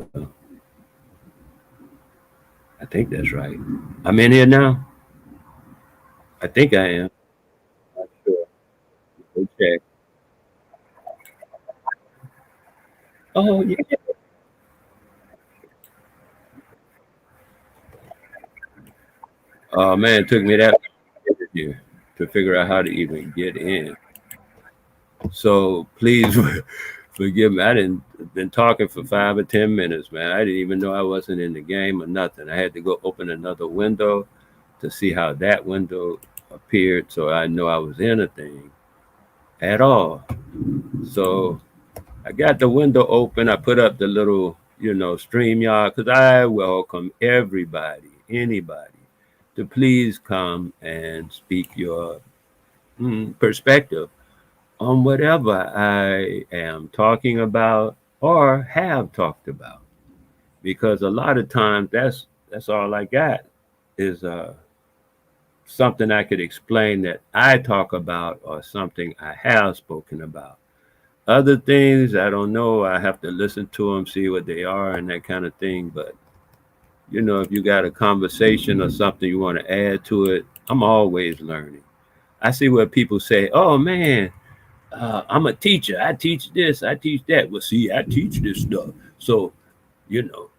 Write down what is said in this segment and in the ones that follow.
I think that's right. I'm in here now. I think I am. Not sure. Okay. Oh yeah. Oh man, it took me that long to get here to figure out how to even get in. So please forgive me. I didn't been talking for 5 or 10 minutes, man. I didn't even know I wasn't in the game or nothing. I had to go open another window to see how that window appeared, so I know I was in a thing at all. So I got the window open. I put up the little, stream yard because I welcome everybody, anybody, to please come and speak your perspective on whatever I am talking about or have talked about. Because a lot of times that's all I got is something I could explain that I talk about or something I have spoken about. Other things I don't know. I have to listen to them, see what they are, and that kind of thing. But if you got a conversation or something you want to add to it, I'm always learning. I see where people say, "Oh man, I'm a teacher. I teach this. I teach that." Well, see, I teach this stuff. So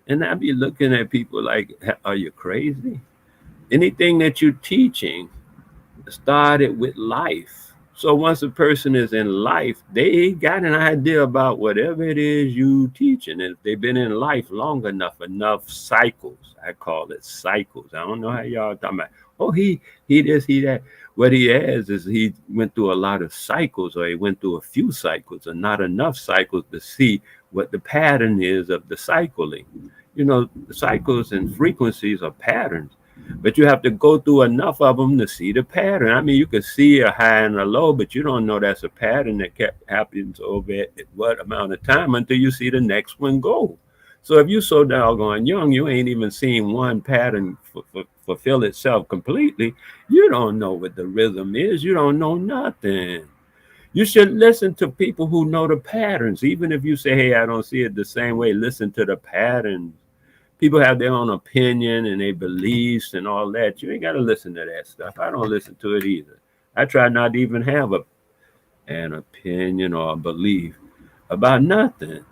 and I be looking at people like, "Are you crazy?" Anything that you're teaching started with life. So once a person is in life, they got an idea about whatever it is you teaching. And if they've been in life long enough cycles, I call it cycles. I don't know how y'all talking about, oh, he this, he that. What he has is he went through a lot of cycles, or he went through a few cycles, or not enough cycles to see what the pattern is of the cycling. The cycles and frequencies are patterns, but you have to go through enough of them to see the pattern. I mean, you can see a high and a low, but you don't know that's a pattern that kept happens over at what amount of time until you see the next one go. So if you're so doggone young, you ain't even seen one pattern fulfill itself completely. You don't know what the rhythm is. You don't know nothing. You should listen to people who know the patterns. Even if you say, hey, I don't see it the same way, listen to the patterns. People have their own opinion and their beliefs and all that. You ain't got to listen to that stuff. I don't listen to it either. I try not to even have an opinion or a belief about nothing.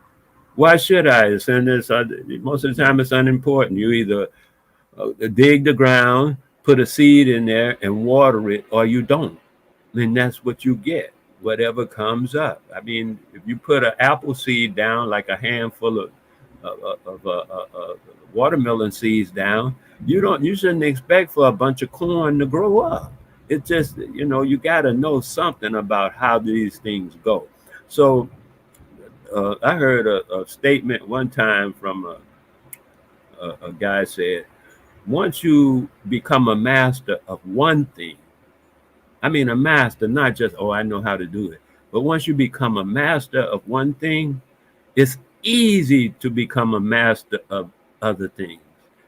Why should I? Most of the time, it's unimportant. You either dig the ground, put a seed in there, and water it, or you don't. And that's what you get. Whatever comes up. I mean, if you put an apple seed down, like a handful of watermelon seeds down, you shouldn't expect for a bunch of corn to grow up. It just you got to know something about how these things go. So I heard a statement one time from a guy said, once you become a master of one thing, I mean a master, not just I know how to do it, but once you become a master of one thing, it's easy to become a master of other things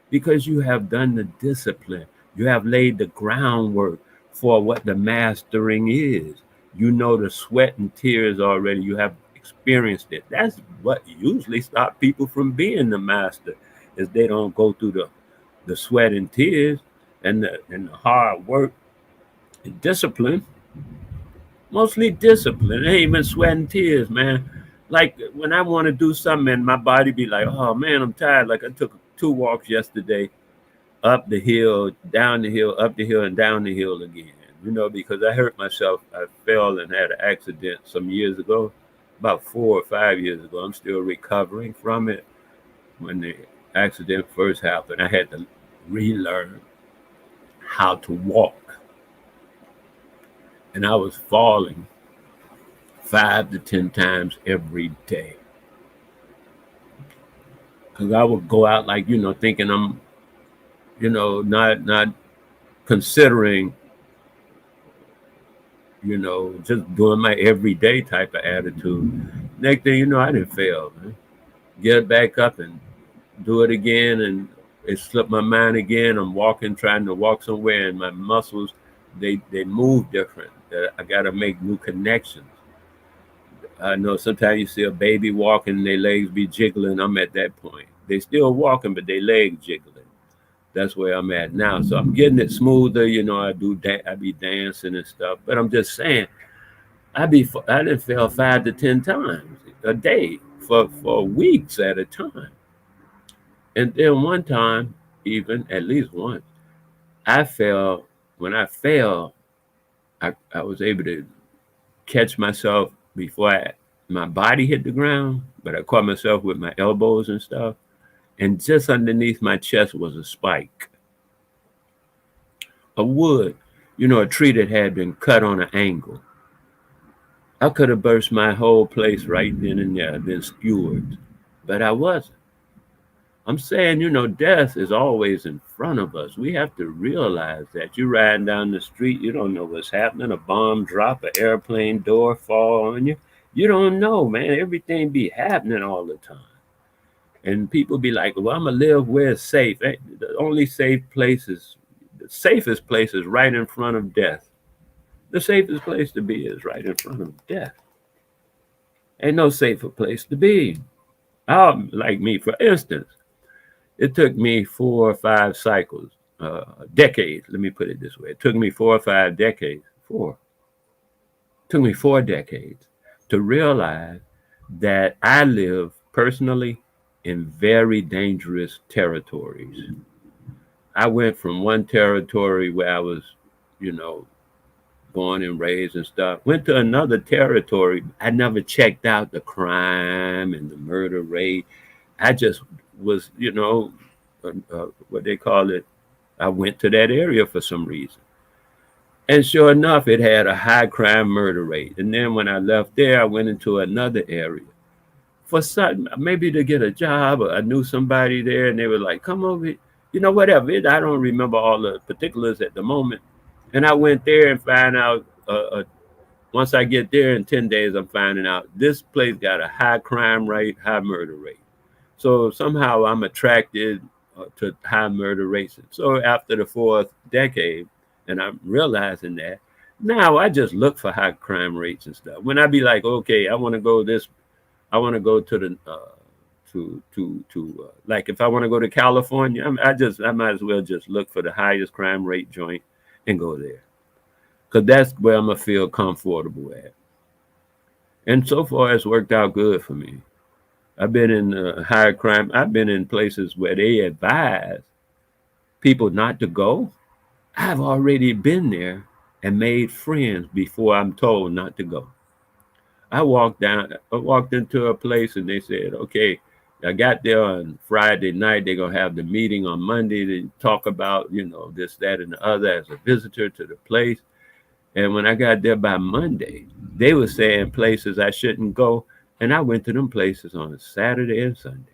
because you have done the discipline. You have laid the groundwork for what the mastering is. You know the sweat and tears already. You have experienced it. That's what usually stop people from being the master, is they don't go through the sweat and tears and the hard work and discipline. Mostly discipline. It ain't even sweat and tears, man. Like when I want to do something and my body be like, oh man, I'm tired. Like I took 2 walks yesterday, up the hill, down the hill, up the hill, and down the hill again. Because I hurt myself. I fell and had an accident some years ago, about 4 or 5 years ago. I'm still recovering from it. When the accident first happened, I had to relearn how to walk. And I was falling 5 to 10 times every day. Because I would go out like, thinking I'm, not considering, just doing my everyday type of attitude. Next thing you know, I didn't fail, man. Get back up and do it again, and it slipped my mind again. I'm walking, trying to walk somewhere, and my muscles, they move different. I got to make new connections. I know sometimes you see a baby walking and their legs be jiggling. I'm at that point. They still walking, but their legs jiggling. That's where I'm at now. So I'm getting it smoother. You know, I be dancing and stuff. But I'm just saying, I didn't fail 5 to 10 times a day for weeks at a time. And then one time, even at least once, I fell. When I fell, I was able to catch myself before my body hit the ground, but I caught myself with my elbows and stuff. And just underneath my chest was a spike, a wood, a tree that had been cut on an angle. I could have burst my whole place right then and there, been skewered, but I wasn't. I'm saying, death is always in front of us. We have to realize that. You're riding down the street, you don't know what's happening. A bomb drop, an airplane door fall on you. You don't know, man. Everything be happening all the time. And people be like, well, I'm going to live where it's safe. The only safe place is, the safest place is right in front of death. The safest place to be is right in front of death. Ain't no safer place to be. Like me, for instance, it took me 4 or 5 cycles, decades. Let me put it this way. It took me 4 or 5 decades, took me 4 decades to realize that I live personally in very dangerous territories. I went from one territory where I was, you know, born and raised and stuff, went to another territory. I never checked out the crime and the murder rate. I just was, what they call it. I went to that area for some reason. And sure enough, it had a high crime murder rate. And then when I left there, I went into another area for something, maybe to get a job. Or I knew somebody there and they were like, come over here. Whatever. I don't remember all the particulars at the moment. And I went there and found out, once I get there in 10 days, I'm finding out this place got a high crime rate, high murder rate. So somehow I'm attracted to high murder rates. So after the fourth decade, and I'm realizing that, now I just look for high crime rates and stuff. When I be like, okay, I want to go this, I want to go to the like if I want to go to California, I might as well just look for the highest crime rate joint and go there, because that's where I'm gonna feel comfortable at. And so far, it's worked out good for me. I've been in higher crime. I've been in places where they advise people not to go. I've already been there and made friends before I'm told not to go. I walked into a place and they said, okay, I got there on Friday night. They're going to have the meeting on Monday to talk about, this, that, and the other as a visitor to the place. And when I got there by Monday, they were saying places I shouldn't go. And I went to them places on a Saturday and Sunday.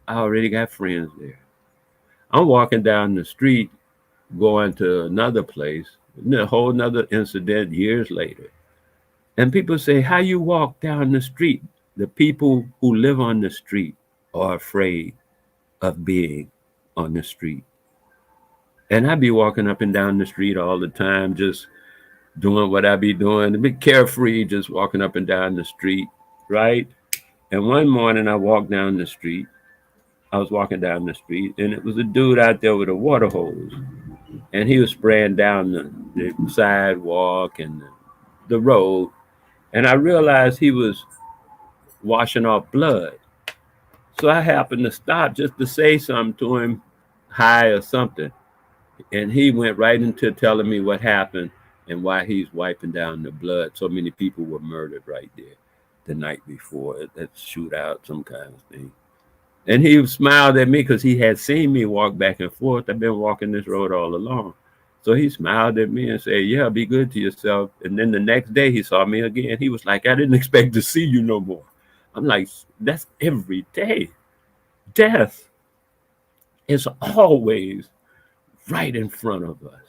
I already got friends there. I'm walking down the street, going to another place, a whole nother incident years later. And people say, how you walk down the street? The people who live on the street are afraid of being on the street. And I be walking up and down the street all the time, just doing what I be doing, be carefree, just walking up and down the street, right? And one morning I walked down the street. I was walking down the street, and it was a dude out there with a water hose, and he was spraying down the sidewalk and the road. And I realized he was washing off blood. So I happened to stop just to say something to him, hi or something. And he went right into telling me what happened and why he's wiping down the blood. So many people were murdered right there the night before, that shootout, some kind of thing. And he smiled at me because he had seen me walk back and forth. I've been walking this road all along. So he smiled at me and said, yeah, be good to yourself. And then the next day he saw me again. He was like, I didn't expect to see you no more. I'm like, that's every day. Death is always right in front of us.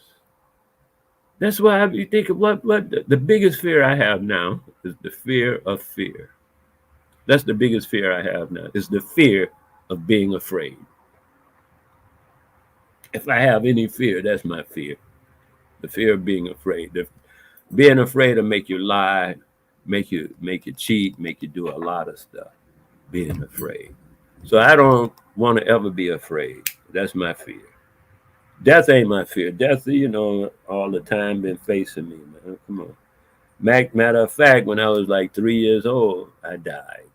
That's why I be thinking, what the biggest fear I have now is the fear of fear. That's the biggest fear I have now, is the fear of being afraid. If I have any fear, that's my fear. The fear of being afraid. Being afraid will make you lie. make you cheat, make you do a lot of stuff, being afraid. So I don't want to ever be afraid. That's my fear. Death ain't my fear. Death, all the time been facing me, man. Come on. Matter of fact, when I was like 3 years old, I died.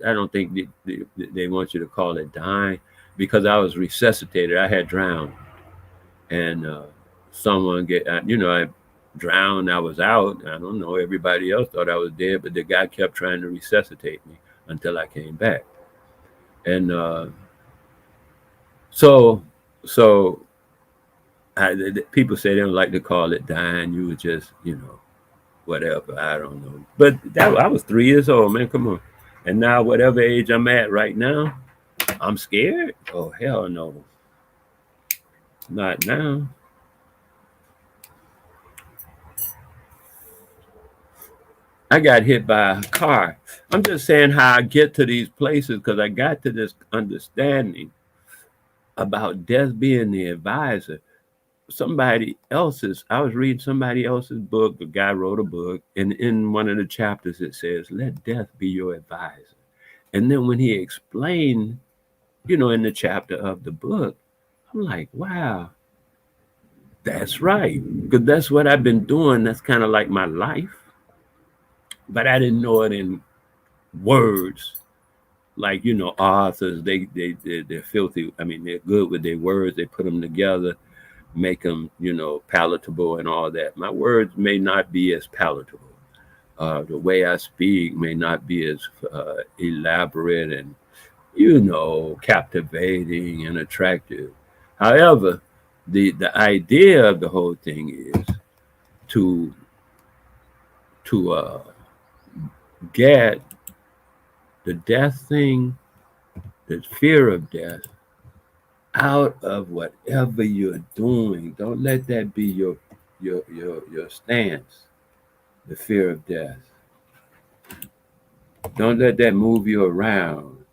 I don't think they want you to call it dying because I was resuscitated. I had drowned, and someone I drowned. I was out. I don't know. Everybody else thought I was dead, but the guy kept trying to resuscitate me until I came back. And so, so people say they don't like to call it dying. You were just, whatever. I don't know. But I was 3 years old, man. Come on. And now, whatever age I'm at right now, I'm scared. Oh hell no, not now. I got hit by a car. I'm just saying how I get to these places because I got to this understanding about death being the advisor. I was reading somebody else's book. The guy wrote a book, and in one of the chapters it says, "Let death be your advisor." And then when he explained, in the chapter of the book, I'm like, wow, that's right. Because that's what I've been doing. That's kind of like my life. But I didn't know it in words. Like, authors, they're filthy. I mean, they're good with their words. They put them together, make them, palatable and all that. My words may not be as palatable. The way I speak may not be as elaborate and, captivating and attractive. However, the idea of the whole thing is to to get the death thing, the fear of death, out of whatever you're doing. Don't let that be your stance. The fear of death. Don't let that move you around.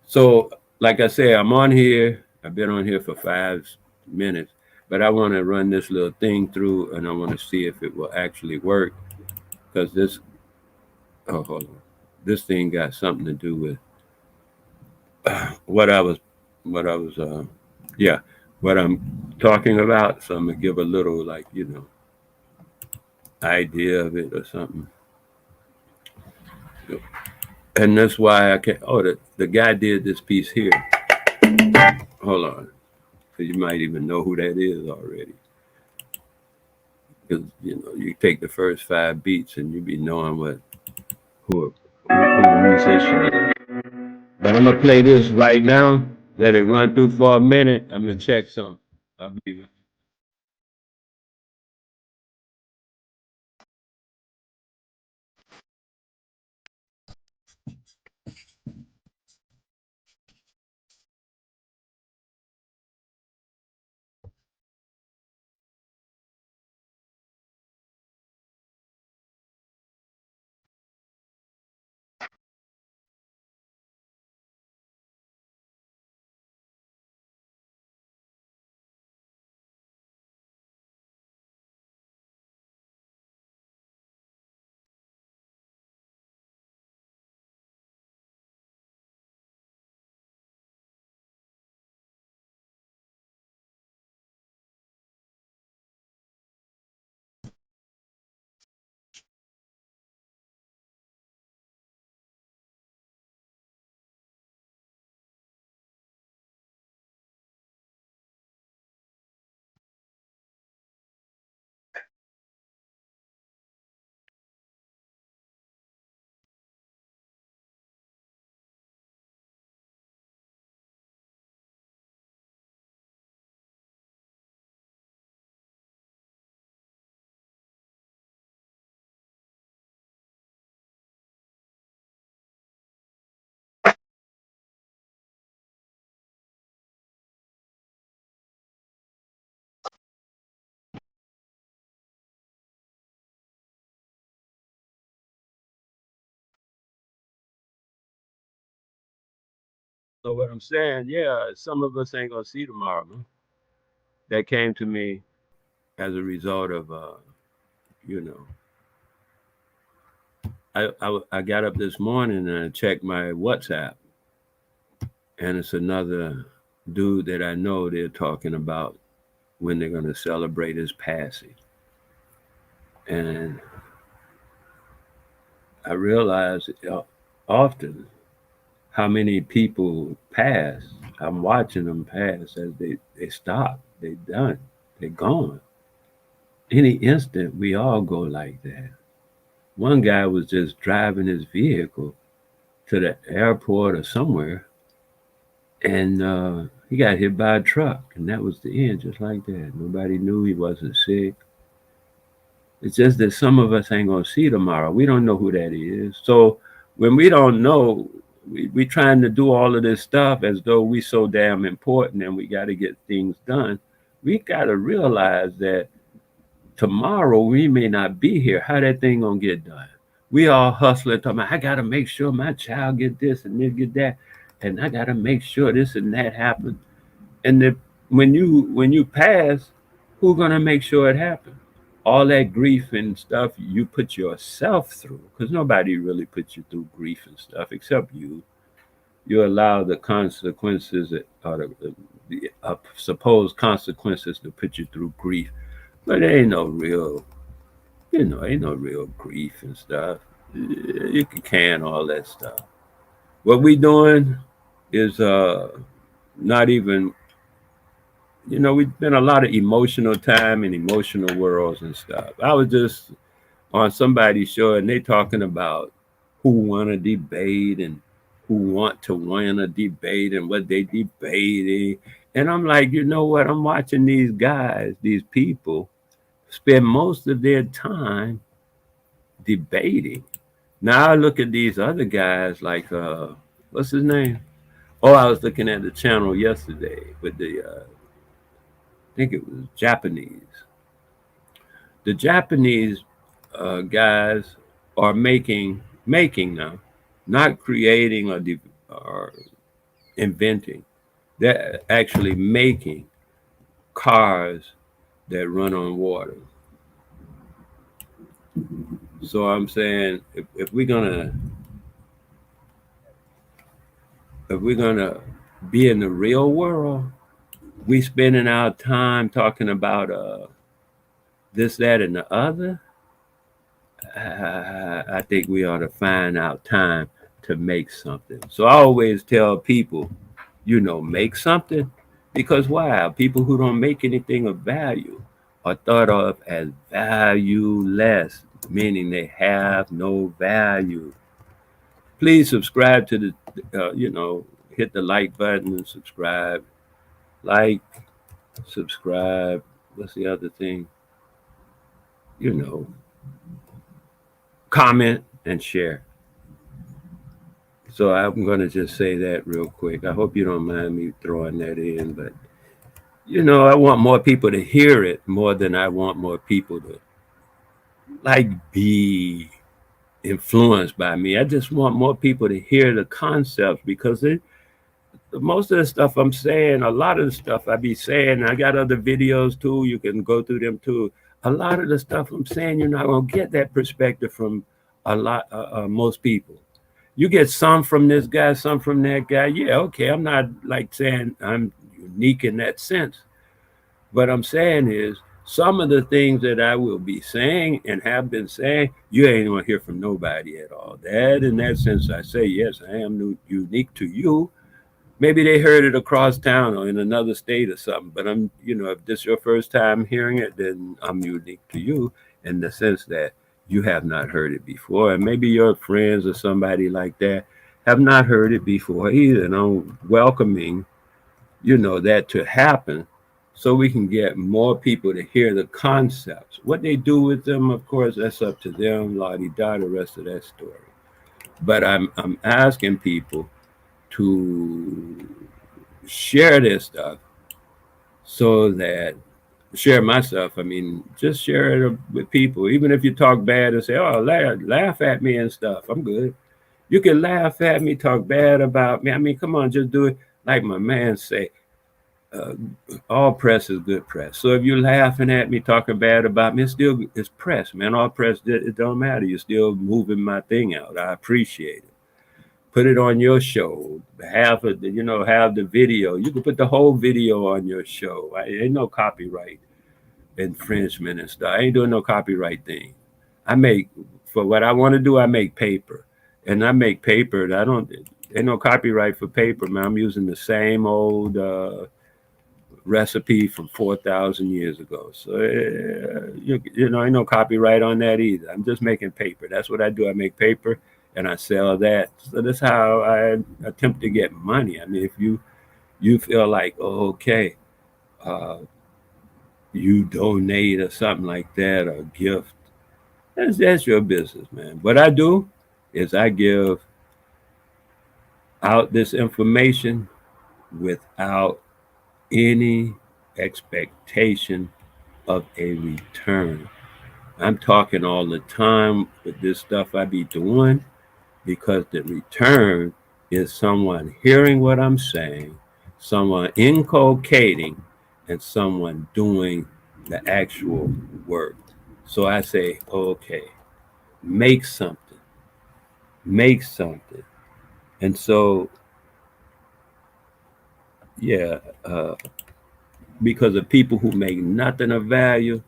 So, like I said, I'm on here. I've been on here for 5 minutes, but I want to run this little thing through, and I want to see if it will actually work. Because this, oh, hold on, this thing got something to do with what I was, what I was, yeah, what I'm talking about. So I'm gonna give a little, like, idea of it or something. And that's why I can. Oh, the guy did this piece here. Hold on, because you might even know who that is already. Because you take the first 5 beats and you be knowing who the musician is. But I'm gonna play this right now. Let it run through for a minute. I'm gonna check some. I'll be. So what I'm saying, yeah, some of us ain't gonna see tomorrow. Man. That came to me as a result of, you know, I got up this morning and I checked my WhatsApp, and it's another dude that I know. They're talking about when they're going to celebrate his passing, and I realize often how many people pass. I'm watching them pass as they stop. They done. They're gone. Any instant, we all go like that. One guy was just driving his vehicle to the airport or somewhere, and he got hit by a truck, and that was the end, just like that. Nobody knew he wasn't sick. It's just that some of us ain't gonna see tomorrow. We don't know who that is. So when we don't know, we trying to do all of this stuff as though we so damn important and we got to get things done. We got to realize that tomorrow we may not be here. How that thing gonna get done? We all hustling, talking about, I gotta make sure my child get this and then get that, and I gotta make sure this and that happens. And when you pass, who gonna make sure it happens? All that grief and stuff you put yourself through, because nobody really puts you through grief and stuff except you. You allow the consequences or the supposed consequences to put you through grief, but there ain't no real, ain't no real grief and stuff. You can all that stuff. What we doing is not even, we spend a lot of emotional time in emotional worlds and stuff. I was just on somebody's show and they talking about who won a debate and who want to win a debate and what they debating. And I'm like, you know what? I'm watching these guys, these people, spend most of their time debating. Now I look at these other guys like what's his name? Oh, I was looking at the channel yesterday with the I think it was Japanese. The Japanese guys are making now, not creating or inventing. They're actually making cars that run on water. So I'm saying if we're gonna be in the real world, we spending our time talking about this, that, and the other. I think we ought to find out time to make something. So I always tell people, make something, because why? People who don't make anything of value are thought of as valueless, meaning they have no value. Please subscribe to hit the like button and subscribe. Like, subscribe. What's the other thing? Comment and share. So I'm going to just say that real quick. I hope you don't mind me throwing that in, but I want more people to hear it more than I want more people to be influenced by me. I just want more people to hear the concepts, because most of the stuff I'm saying, a lot of the stuff I be saying, I got other videos too. You can go through them too. A lot of the stuff I'm saying, you're not going to get that perspective from most people. You get some from this guy, some from that guy. Yeah, okay. I'm not saying I'm unique in that sense. What I'm saying is some of the things that I will be saying and have been saying, you ain't going to hear from nobody at all. That, in that sense, I say, yes, I am unique to you. Maybe they heard it across town or in another state or something, but if this is your first time hearing it, then I'm unique to you in the sense that you have not heard it before. And maybe your friends or somebody like that have not heard it before either. And I'm welcoming, that to happen so we can get more people to hear the concepts. What they do with them, of course, that's up to them, la-di-da, the rest of that story. But I'm asking people to share this stuff, so that share my stuff. I mean, just share it with people. Even if you talk bad and say, oh, laugh at me and stuff, I'm good. You can laugh at me, talk bad about me. I mean, come on, just do it. Like my man say, uh, all press is good press. So if you're laughing at me, talking bad about me, it's press, man. All press, it don't matter. You're still moving my thing out. I appreciate it. Put it on your show. Have it, have the video. You can put the whole video on your show. Ain't no copyright infringement and stuff. I ain't doing no copyright thing. I make for what I want to do. I make paper, and I make paper. I don't. Ain't no copyright for paper, man. I'm using the same old recipe from 4,000 years ago. So ain't no copyright on that either. I'm just making paper. That's what I do. I make paper and I sell that. So that's how I attempt to get money. I mean, if you feel like, oh, okay, uh, you donate or something like that, or gift, that's your business, man. What I do is I give out this information without any expectation of a return. I'm talking all the time with this stuff I be doing because the return is someone hearing what I'm saying, someone inculcating, and someone doing the actual work. So I say, okay, make something, make something. And so, yeah, because of people who make nothing of value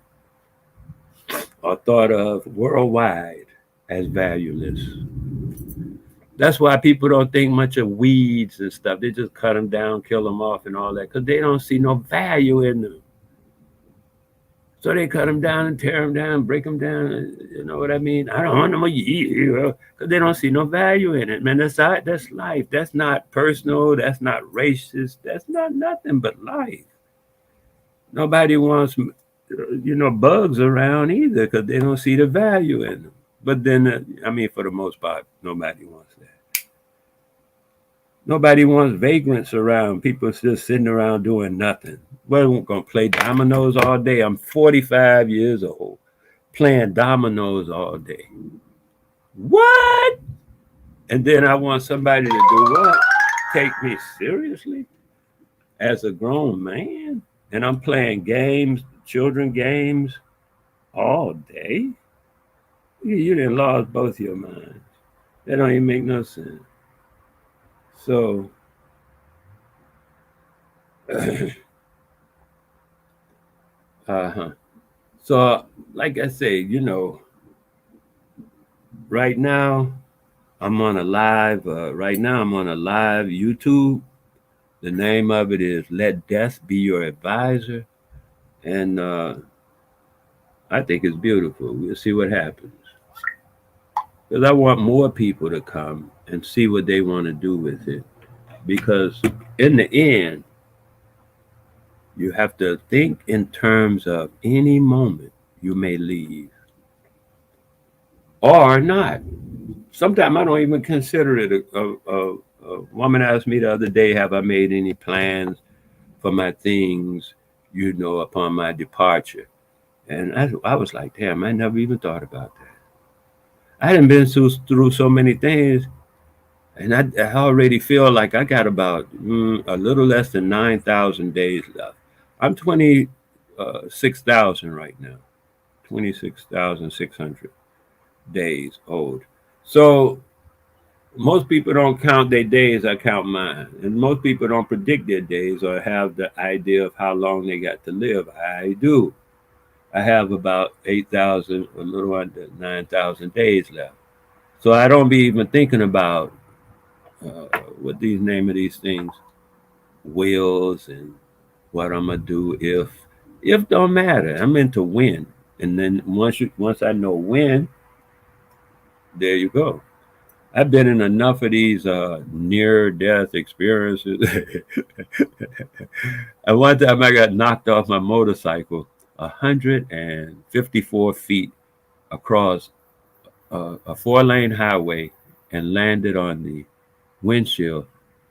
are thought of worldwide as valueless. That's why people don't think much of weeds and stuff. They just cut them down, kill them off, and all that because they don't see no value in them. So they cut them down and tear them down, break them down. You know what I mean? I don't want them to eat because they don't see no value in it. Man, that's life. That's not personal. That's not racist. That's not nothing but life. Nobody wants, bugs around either because they don't see the value in them. But then, I mean, for the most part, nobody wants that. Nobody wants vagrants around. People just sitting around doing nothing. We're going to play dominoes all day. I'm 45 years old, playing dominoes all day. What? And then I want somebody to do what? Take me seriously as a grown man? And I'm playing games, children games, all day? You done lost both your minds. That don't even make no sense. So, So, like I say, right now I'm on a live. Right now I'm on a live YouTube. The name of it is "Let Death Be Your Advisor," and I think it's beautiful. We'll see what happens because I want more people to come and see what they want to do with it. Because in the end, you have to think in terms of any moment you may leave or not. Sometimes I don't even consider it. A woman asked me the other day, have I made any plans for my things, upon my departure? And I was like, damn, I never even thought about that. I hadn't been through so many things, and I already feel like I got about a little less than 9,000 days left. I'm 26,000 right now, 26,600 days old. So most people don't count their days, I count mine. And most people don't predict their days or have the idea of how long they got to live. I do. I have about 8,000, a little under 9,000 days left. So I don't be even thinking about what these name of these things, wills and what I'm gonna do if don't matter. I'm into when. And then once I know when, there you go. I've been in enough of these near death experiences. And one time I got knocked off my motorcycle 154 feet across a 4-lane highway and landed on the windshield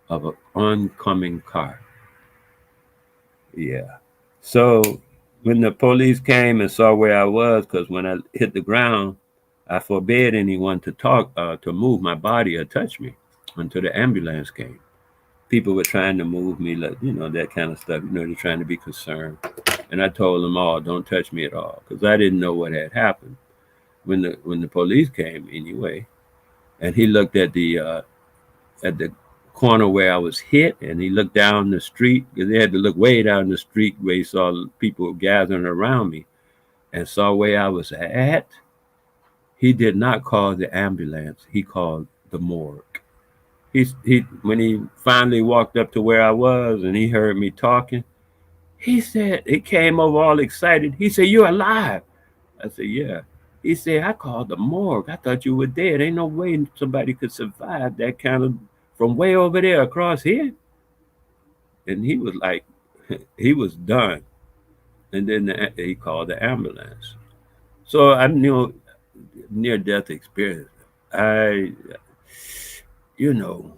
of an oncoming car. Yeah. So when the police came and saw where I was, because when I hit the ground, I forbade anyone to move my body or touch me until the ambulance came. people were trying to move me, like, that kind of stuff. They're trying to be concerned. And I told them all, don't touch me at all, because I didn't know what had happened when the police came anyway. And he looked at the corner where I was hit, and he looked down the street, because they had to look way down the street where he saw people gathering around me, and saw where I was at. He did not call the ambulance. He called the morgue. He when he finally walked up to where I was and he heard me talking, he said, he came over all excited. He said, "You're alive." I said, "Yeah." He said, "I called the morgue. I thought you were dead. Ain't no way somebody could survive that kind of from way over there across here." And he was like, he was done. And then he called the ambulance. So I knew near death experience. I, you know,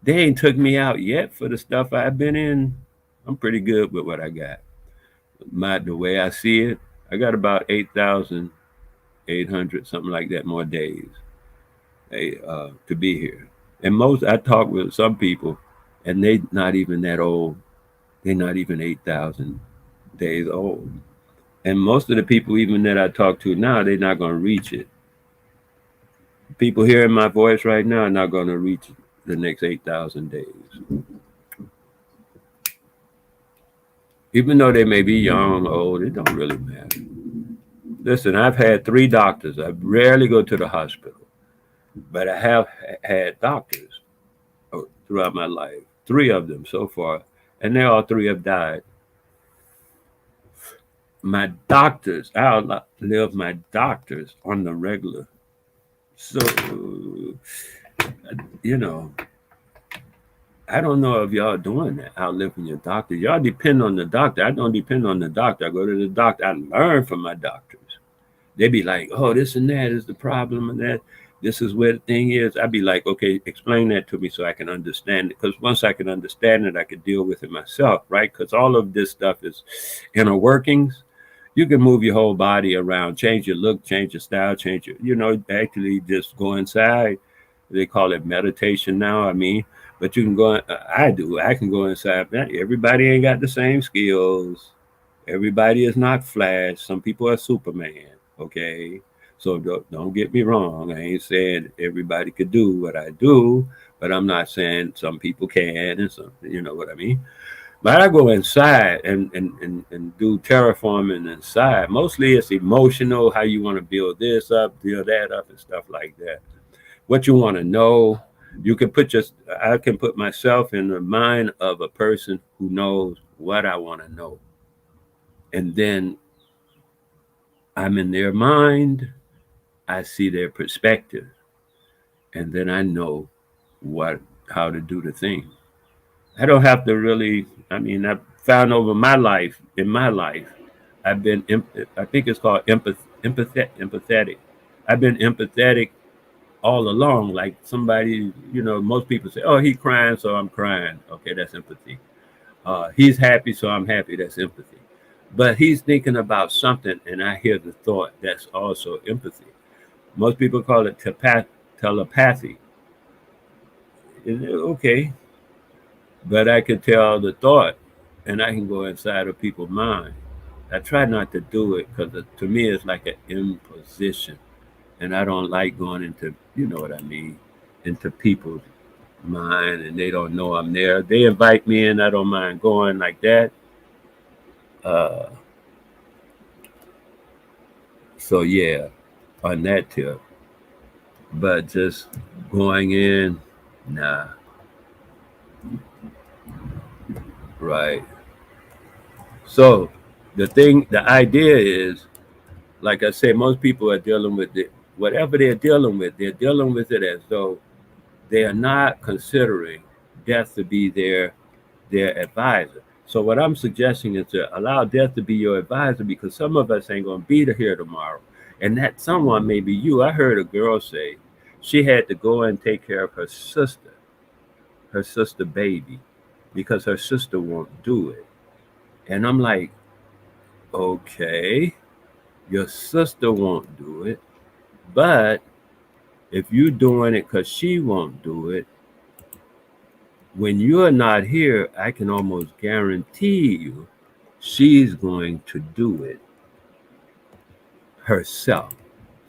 they ain't took me out yet for the stuff I've been in. I'm pretty good with what I got. The way I see it, I got about 8,800, something like that, more days to be here. And I talk with some people, and they not even that old. They're not even 8,000 days old. And most of the people, even that I talk to now, they're not going to reach it. People hearing my voice right now are not going to reach the next 8,000 days. Even though they may be young or old, it don't really matter. Listen, I've had 3 doctors. I rarely go to the hospital, but I have had doctors throughout my life. 3 of them so far, and they all 3 have died. My doctors, I outlive my doctors on the regular. So, I don't know if y'all doing that, outliving your doctor. Y'all depend on the doctor. I don't depend on the doctor. I go to the doctor. I learn from my doctors. They be like, "Oh, this and that is the problem, and that this is where the thing is." I'd be like, "Okay, explain that to me so I can understand it." Because once I can understand it, I can deal with it myself, right? Because all of this stuff is inner workings. You can move your whole body around, change your look, change your style, change actually just go inside. They call it meditation now. But you can go. I do. I can go inside. Everybody ain't got the same skills. Everybody is not Flash. Some people are Superman. Okay, so don't get me wrong. I ain't saying everybody could do what I do, but I'm not saying some people can, and some, you know what I mean. But I go inside and do terraforming inside. Mostly it's emotional, how you want to build this up, build that up, and stuff like that. What you want to know. I can put myself in the mind of a person who knows what I want to know. And then I'm in their mind, I see their perspective, and then I know how to do the thing. I don't have to really. I've found over in my life, I've been. I think it's called empathetic. I've been empathetic all along. Like somebody, most people say, "Oh, he's crying, so I'm crying." Okay, that's empathy. He's happy, so I'm happy. That's empathy. But he's thinking about something, and I hear the thought. That's also empathy. Most people call it telepathy. Okay, but I can tell the thought, and I can go inside of people's mind. I try not to do it because to me it's like an imposition, and I don't like going into, what I mean, into people's mind, and they don't know I'm there. They invite me in, I don't mind going like that. Uh, so yeah, on that tip, but just going in, nah, right. So the idea is, like I say, most people are dealing with it. Whatever they're dealing with it as though they are not considering death to be their advisor. So what I'm suggesting is to allow death to be your advisor, because some of us ain't gonna be here tomorrow, and that someone may be you. I heard a girl say she had to go and take care of her sister baby, because her sister won't do it. And I'm like, okay, your sister won't do it, but if you doing it because she won't do it, when you're not here, I can almost guarantee you she's going to do it herself.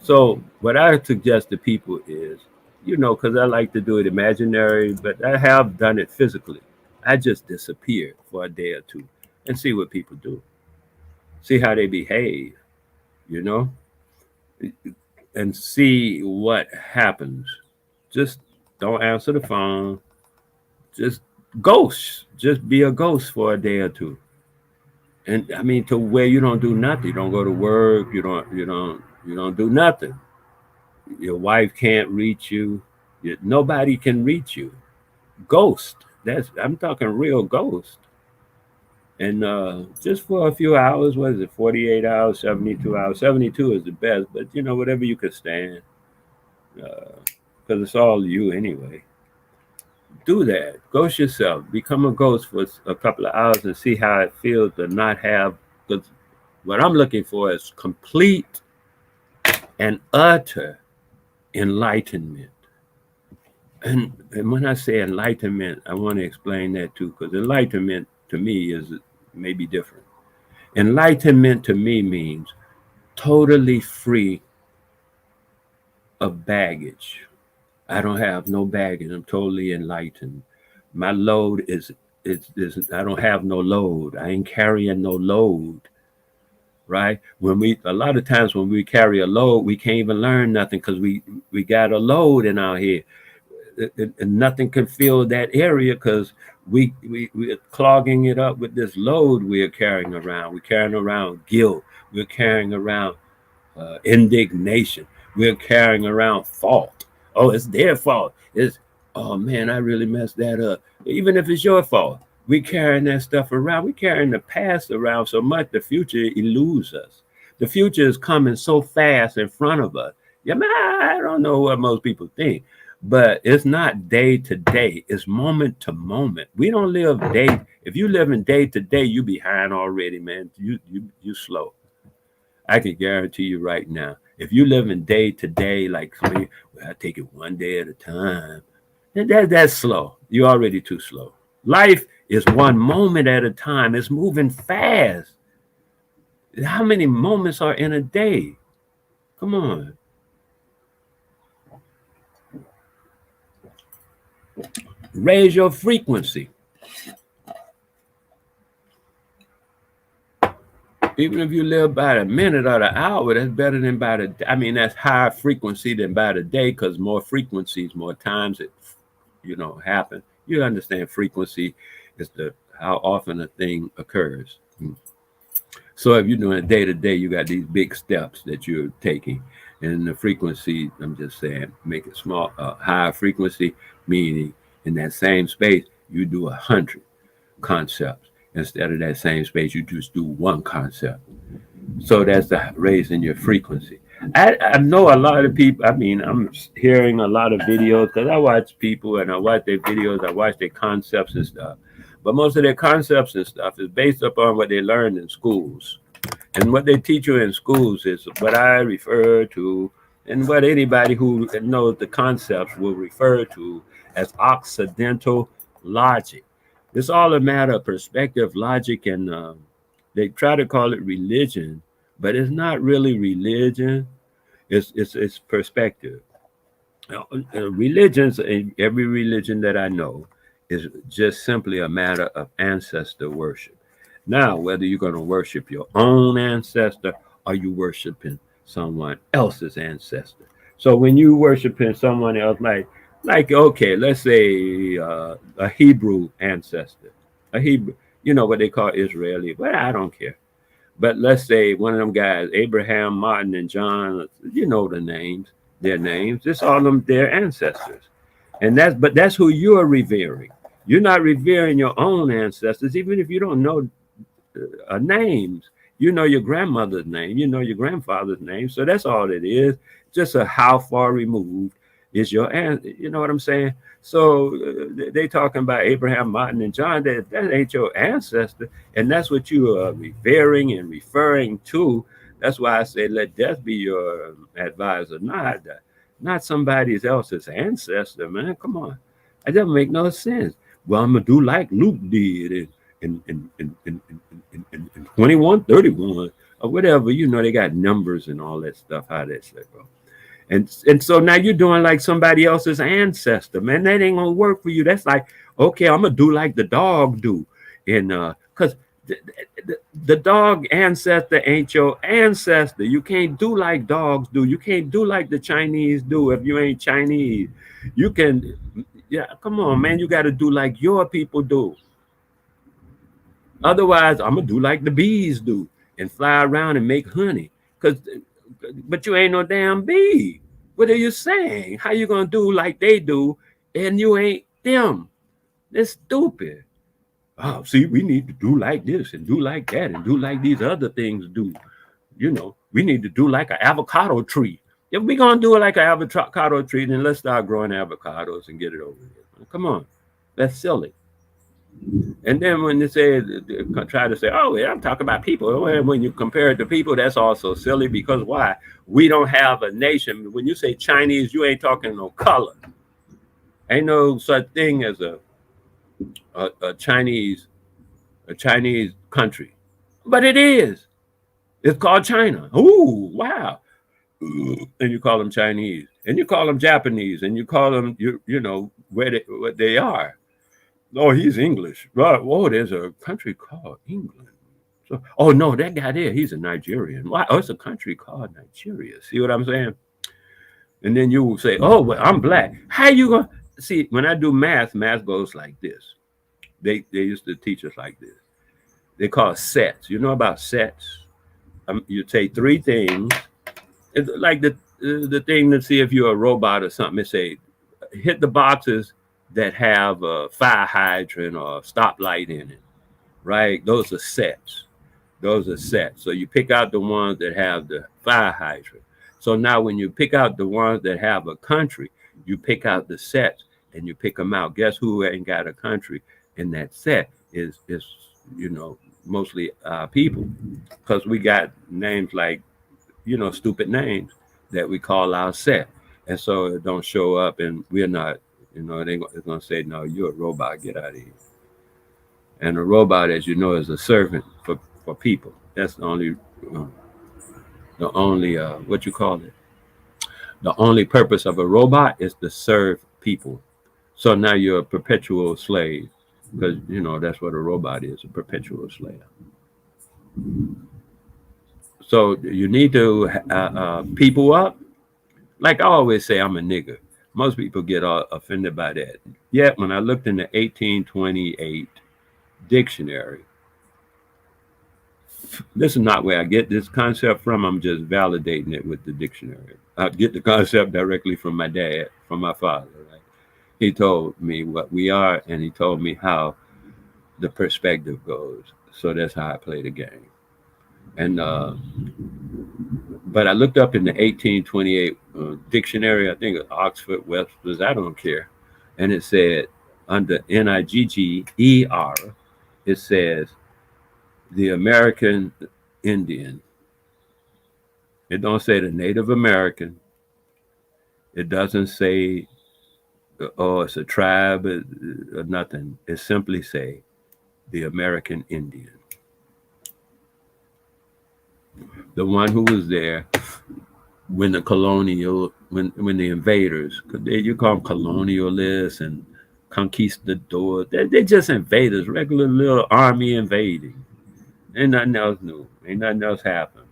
So what I suggest to people is, because I like to do it imaginary, but I have done it physically. I just disappear for a day or two and see what people do, see how they behave, you know, and see what happens. Just don't answer the phone. Just ghost. Just be a ghost for a day or two. And I mean, to where you don't do nothing. You don't go to work. You don't do nothing. Your wife can't reach you. Nobody can reach you. Ghost. I'm talking real ghost. And just for a few hours, what is it, 48 hours, 72 hours? 72 is the best, but whatever you could stand, because it's all you anyway. Do that. Ghost yourself. Become a ghost for a couple of hours and see how it feels to not have. Because what I'm looking for is complete and utter enlightenment. And when I say enlightenment, I want to explain that too, because enlightenment to me is maybe different. Enlightenment to me means totally free of baggage. I don't have no baggage. I'm totally enlightened. My load is I don't have no load. I ain't carrying no load. Right? A lot of times when we carry a load, we can't even learn nothing because we got a load in our head. And nothing can fill that area because we're clogging it up with this load we're carrying around. We're carrying around guilt. We're carrying around indignation. We're carrying around fault. Oh, it's their fault. Oh man, I really messed that up. Even if it's your fault, we're carrying that stuff around. We're carrying the past around so much, the future eludes us. The future is coming so fast in front of us. Yeah, man, I don't know what most people think, but it's not day to day. It's moment to moment. We don't live day. If you live in day to day, you behind already, man. You slow. I can guarantee you right now. If you live in day to day, like me, I take it one day at a time. That's slow. You're already too slow. Life is one moment at a time. It's moving fast. How many moments are in a day? Come on. Raise your frequency. Even if you live by the minute or the hour, that's better than by the. I mean, that's higher frequency than by the day, because more frequencies, more times it, happen. You understand frequency is how often a thing occurs. So if you're doing it day to day, you got these big steps that you're taking, and the frequency. I'm just saying, make it small, higher frequency, meaning in that same space you do 100 concepts. Instead of that same space, you just do one concept. So that's the raising your frequency. I know a lot of people. I mean, I'm hearing a lot of videos because I watch people and I watch their videos. I watch their concepts and stuff. But most of their concepts and stuff is based upon what they learned in schools. And what they teach you in schools is what I refer to, and what anybody who knows the concepts will refer to as Occidental logic. It's all a matter of perspective, logic, and they try to call it religion, but it's not really religion. It's perspective. Religions, every religion that I know, is just simply a matter of ancestor worship. Now, whether you're going to worship your own ancestor or you worshiping someone else's ancestor. So when you worshiping someone else, like okay, let's say a Hebrew ancestor, a Hebrew, what they call Israeli, but I don't care. But let's say one of them guys, Abraham, Martin, and John, the names, their names. It's all them their ancestors, and that's who you are revering. You're not revering your own ancestors, even if you don't know names. You know your grandmother's name, you know your grandfather's name. So that's all it is. Just how far removed is your aunt. You know what I'm saying? So they talking about Abraham, Martin, and John. That ain't your ancestor, and that's what you are revering and referring to. That's why I say let death be your advisor, not somebody else's ancestor. Man, come on, it doesn't make no sense. Well, I'm gonna do like Luke did in 21:31 or whatever. You know, they got numbers and all that stuff. How that shit go. And so now you're doing like somebody else's ancestor, man. That ain't gonna work for you. That's like, okay, I'm gonna do like the dog do, and because the dog ancestor ain't your ancestor. You can't do like dogs do. You can't do like the Chinese do if you ain't Chinese. You can, yeah, come on, man. You got to do like your people do. Otherwise, I'm gonna do like the bees do and fly around and make honey. Cause, but you ain't no damn bee. What are you saying? How you gonna do like they do and you ain't them? That's stupid. Oh, see, we need to do like this and do like that and do like these other things do. You know, we need to do like an avocado tree. If we gonna do it like an avocado tree, then let's start growing avocados and get it over with. Come on, that's silly. And then when they say, try to say, oh, yeah, I'm talking about people. Well, when you compare it to people, that's also silly because why? We don't have a nation. When you say Chinese, you ain't talking no color. Ain't no such thing as a Chinese country, but it is. It's called China. Ooh, wow. And you call them Chinese, and you call them Japanese, and you call them you know what they are. Oh, he's English. Right. Whoa, there's a country called England. So, oh no, that guy there, he's a Nigerian. Why? Oh, it's a country called Nigeria. See what I'm saying? And then you will say, oh, well, I'm black. How you gonna see? When I do math, math goes like this. They used to teach us like this. They call it sets. You know about sets? You take three things. It's like the thing to see if you're a robot or something. It say hit the boxes that have a fire hydrant or a stoplight in it, right? Those are sets. Those are sets. So you pick out the ones that have the fire hydrant. So now when you pick out the ones that have a country, you pick out the sets and you pick them out. Guess who ain't got a country in that set is you know, mostly people, because we got names like, you know, stupid names that we call our set. And so it don't show up and we're not, you know, it's going to say, no, you're a robot, get out of here. And a robot, as you know, is a servant for people. That's the only what you call it. The only purpose of a robot is to serve people. So now you're a perpetual slave because, you know, that's what a robot is, a perpetual slave. So you need to people up. Like I always say, I'm a nigger. Most people get offended by that. Yet when I looked in the 1828 dictionary, this is not where I get this concept from. I'm just validating it with the dictionary. I get the concept directly from my dad, from my father. Right? He told me what we are, and he told me how the perspective goes. So that's how I play the game. And but I looked up in the 1828 dictionary. I think it's Oxford, Webster's. I don't care. And it said under Nigger, it says the American Indian. It don't say the Native American. It doesn't say, oh, it's a tribe or nothing. It simply say the American Indian. The one who was there when the when the invaders, you call them colonialists and conquistadors. They're just invaders, regular little army invading. Ain't nothing else new. Ain't nothing else happened.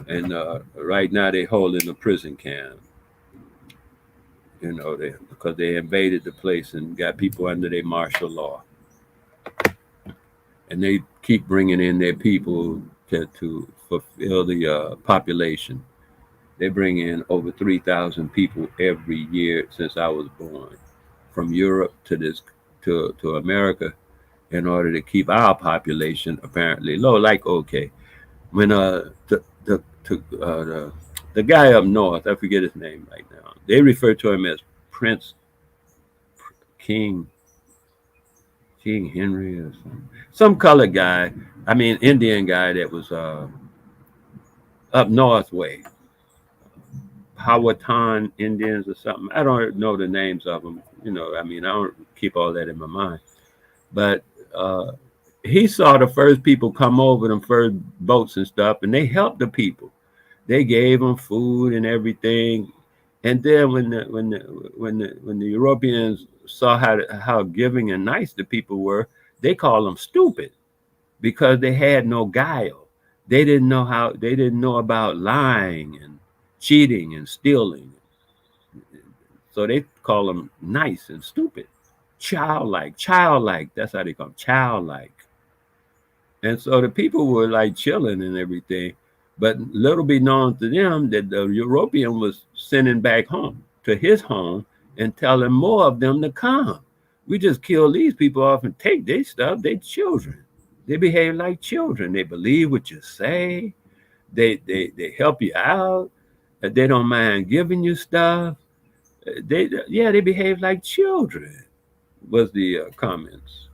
And right now they hold in a prison camp. You know, because they invaded the place and got people under their martial law, and they keep bringing in their people to fulfill the population. They bring in over 3,000 people every year since I was born, from Europe to America, in order to keep our population apparently low. Like okay, when the guy up north, I forget his name right now. They refer to him as Prince King Henry or some colored guy. I mean Indian guy that was up north way. Powhatan Indians or something. I don't know the names of them. I mean, I don't keep all that in my mind. But he saw the first people come over, them first boats and stuff, and they helped the people. They gave them food and everything. And then when the Europeans saw how giving and nice the people were, they called them stupid because they had no guile. They didn't know about lying and cheating and stealing. So they call them nice and stupid. Childlike. That's how they call them, childlike. And so the people were like chilling and everything. But little be known to them that the European was sending back home to his home and telling more of them to come. We just kill these people off and take their stuff, their children. They behave like children. They believe what you say. They help you out. They don't mind giving you stuff. They behave like children, was the comments.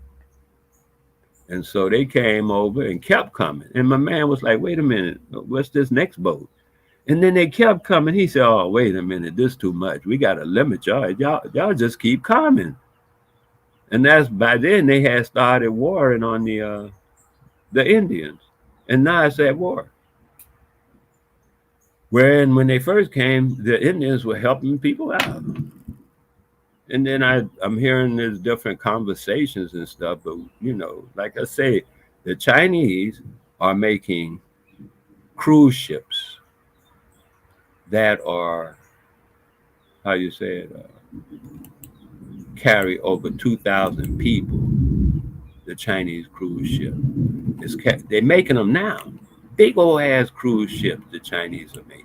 And so they came over and kept coming. And my man was like, wait a minute, what's this next boat? And then they kept coming. He said, oh, wait a minute, this is too much. We got to limit y'all. Y'all just keep coming. And that's by then they had started warring on the Indians. And now it's at war. Wherein when they first came, the Indians were helping people out. And then I'm hearing there's different conversations and stuff, but like I say, the Chinese are making cruise ships that are, how you say it, carry over 2,000 people. The Chinese cruise ship they're making them now. Big old ass cruise ships the Chinese are making.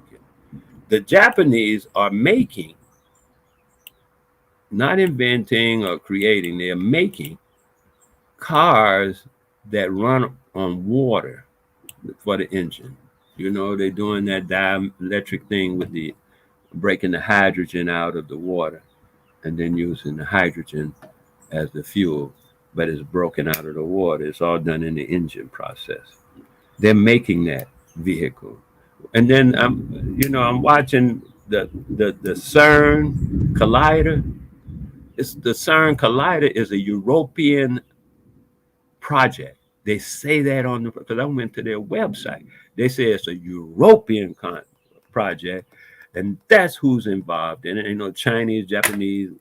The Japanese are making, not inventing or creating, they're making cars that run on water for the engine. They're doing that dielectric thing with the breaking the hydrogen out of the water and then using the hydrogen as the fuel, but it's broken out of the water. It's all done in the engine process. They're making that vehicle. And then I'm watching the CERN collider. The CERN collider is a European project. They say that because I went to their website. They say it's a European project, and that's who's involved in it. Chinese, Japanese.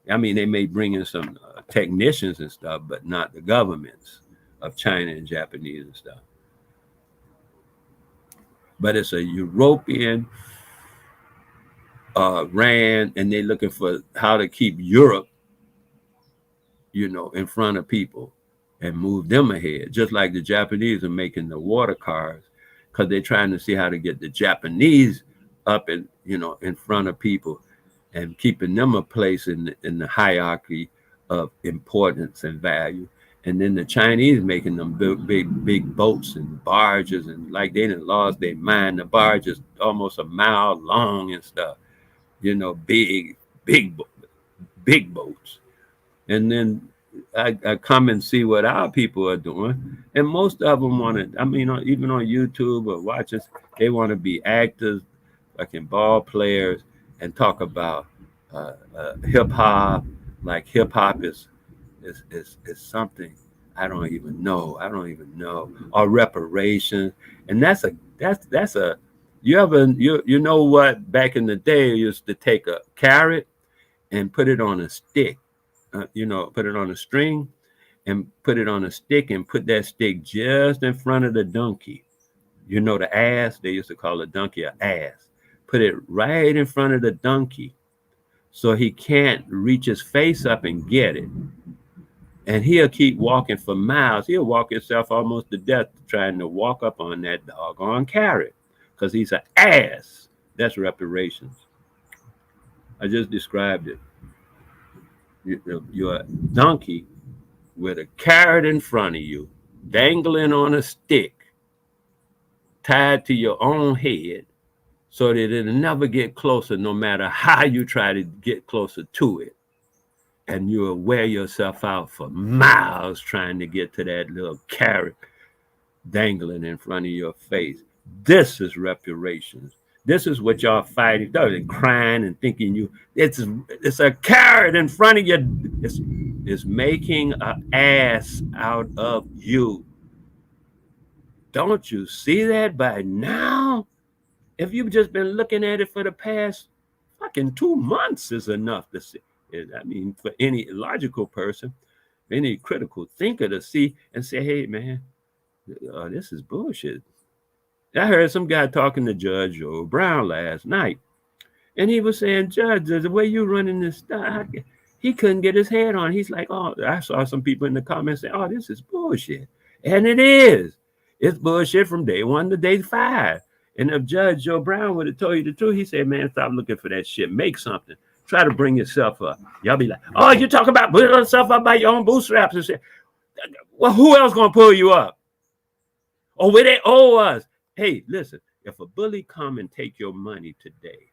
I mean, they may bring in some technicians and stuff, but not the governments of China and Japanese and stuff. But it's a European ran, and they're looking for how to keep Europe, in front of people and move them ahead. Just like the Japanese are making the water cars, because they're trying to see how to get the Japanese up and in front of people and keeping them a place in the hierarchy of importance and value. And then the Chinese making them big boats and barges, and like they done lost their mind. The barge is almost a mile long and stuff. Big boats. And then I come and see what our people are doing, and most of them want to. I mean, even on YouTube or watches, they want to be actors, like in ball players, and talk about hip hop. Like hip hop is something I don't even know. Or reparations, and that's a. You know what? Back in the day, you used to take a carrot and put it on a stick. Put it on a string and put it on a stick and put that stick just in front of the donkey. The ass, they used to call a donkey an ass. Put it right in front of the donkey so he can't reach his face up and get it. And he'll keep walking for miles. He'll walk himself almost to death trying to walk up on that doggone carrot because he's an ass. That's reparations. I just described it. You're a donkey with a carrot in front of you, dangling on a stick, tied to your own head, so that it'll never get closer, no matter how you try to get closer to it. And you'll wear yourself out for miles trying to get to that little carrot dangling in front of your face. This is reparations. This is what y'all fighting, and crying and thinking it's a carrot in front of you. It's making an ass out of you. Don't you see that by now? If you've just been looking at it for the past fucking 2 months is enough to see. I mean, for any logical person, any critical thinker to see and say, hey, man, this is bullshit. I heard some guy talking to Judge Joe Brown last night, and he was saying, Judge, the way you running this stuff, he couldn't get his head on. He's like, oh, I saw some people in the comments say, oh, this is bullshit. And it is. It's bullshit from day 1 to day 5. And if Judge Joe Brown would have told you the truth, he said, man, stop looking for that shit. Make something. Try to bring yourself up. Y'all be like, oh, you talk about putting yourself up by your own bootstraps and shit. Well, who else gonna pull you up? Oh, where they owe us. Hey, listen, if a bully come and take your money today,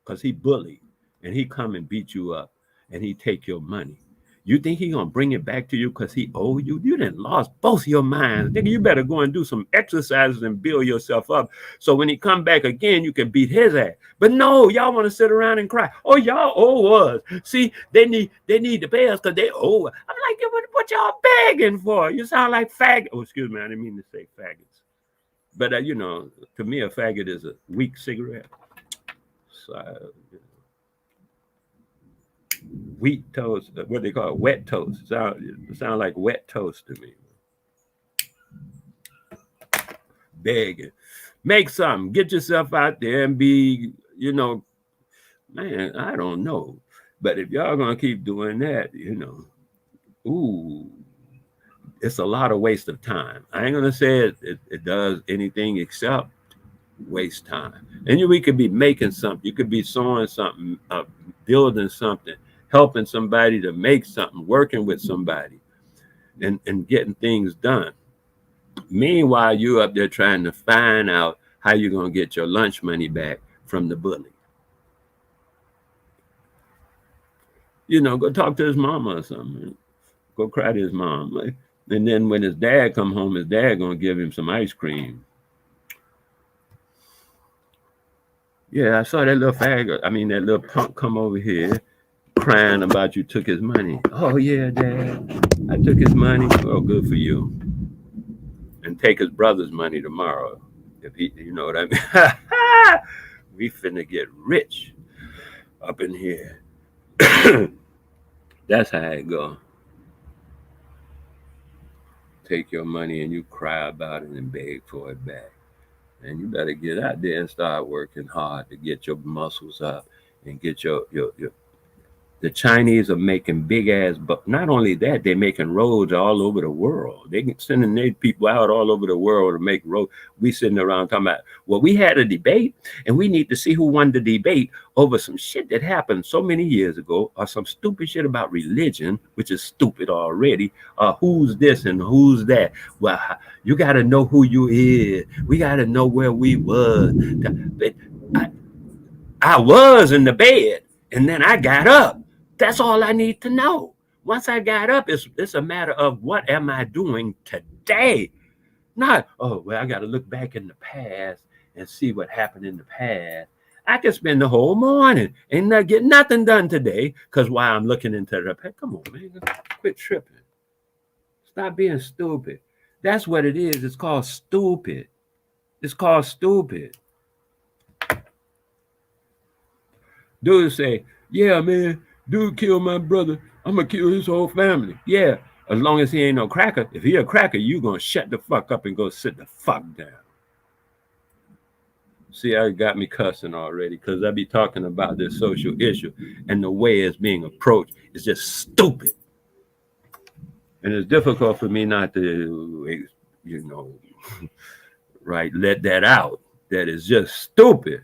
because he bullied, and he come and beat you up, and he take your money, you think he gonna bring it back to you because he owe you? You done lost both your minds. Nigga, you better go and do some exercises and build yourself up so when he come back again, you can beat his ass. But no, y'all want to sit around and cry. Oh, y'all owe us. See, they need to pay us because they owe us. I'm like, what y'all begging for? You sound like faggot. Oh, excuse me, I didn't mean to say faggots. But, to me, a faggot is a weak cigarette. So, wheat toast, what they call it, wet toast. Sound like wet toast to me. Begging. Make something. Get yourself out there and be, man, I don't know. But if y'all gonna keep doing that, it's a lot of waste of time. I ain't gonna say it does anything except waste time. And we could be making something. You could be sewing something, building something, helping somebody to make something, working with somebody, and getting things done. Meanwhile, you up there trying to find out how you're going to get your lunch money back from the bully. Go talk to his mama or something. Go cry to his mom. And then when his dad come home, his dad going to give him some ice cream. Yeah, I saw that little faggot. I mean, that little punk come over here crying about you took his money. Oh, yeah, Dad, I took his money. Oh, good for you. And take his brother's money tomorrow. If he, you know what I mean? We finna get rich up in here. That's how it go. Take your money and you cry about it and beg for it back. And you better get out there and start working hard to get your muscles up and get your the Chinese are making big ass, but not only that, they're making roads all over the world. They can sending their people out all over the world to make roads. We sitting around talking about, well, we had a debate and we need to see who won the debate over some shit that happened so many years ago, or some stupid shit about religion, which is stupid already. Who's this and who's that? Well, you got to know who you is. We got to know where we was. I was in the bed and then I got up. That's all I need to know. Once I got up, it's a matter of what am I doing today? Not, oh, well, I got to look back in the past and see what happened in the past. I can spend the whole morning and not get nothing done today because while I'm looking into the past, come on, man, quit tripping. Stop being stupid. That's what it is. It's called stupid. It's called stupid. Dude say, yeah, man, dude killed my brother. I'm going to kill his whole family. Yeah, as long as he ain't no cracker. If he a cracker, you going to shut the fuck up and go sit the fuck down. See, I got me cussing already because I be talking about this social issue and the way it's being approached is just stupid. And it's difficult for me not to, right, let that out. That is just stupid.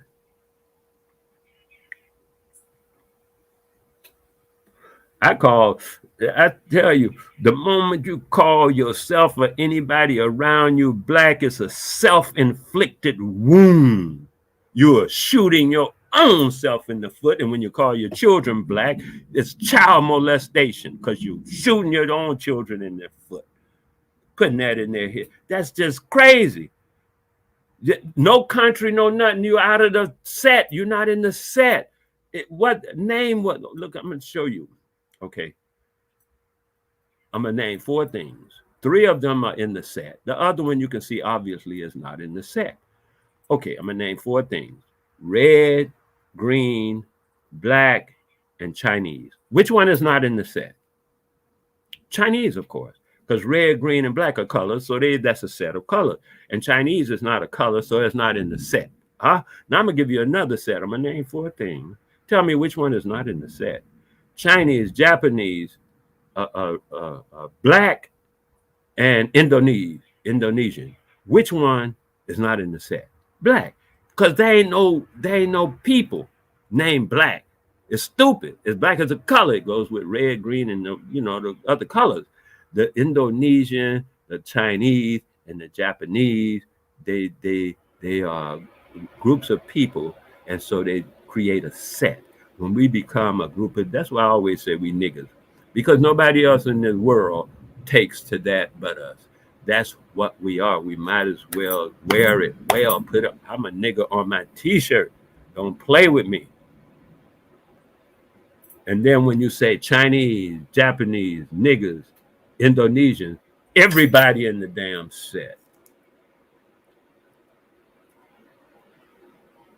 I tell you, the moment you call yourself or anybody around you black, it's a self-inflicted wound. You are shooting your own self in the foot. And when you call your children black, it's child molestation because you're shooting your own children in their foot, putting that in their head. That's just crazy. No country, no nothing. You're out of the set. You're not in the set. What name? What? Look, I'm gonna show you. Okay, I'm gonna name 4 things. 3 of them are in the set. The other one you can see obviously is not in the set. Okay, I'm gonna name 4 things: red, green, black, and Chinese. Which one is not in the set? Chinese, of course, because red, green, and black are colors, so that's a set of colors. And Chinese is not a color, so it's not in the set. Now I'm gonna give you another set. I'm gonna name 4 things. Tell me which one is not in the set. Chinese, Japanese, black, and Indonesian. Which one is not in the set? Black, because they ain't no people named black. It's stupid. It's black as a color. It goes with red, green, and the other colors. The Indonesian, the Chinese, and the Japanese, they are groups of people, and so they create a set. When we become a group of, that's why I always say we niggas, because nobody else in the world takes to that but us. That's what we are. We might as well wear it well. Put up, I'm a nigga on my t-shirt. Don't play with me. And then when you say Chinese, Japanese, niggas, Indonesian, everybody in the damn set.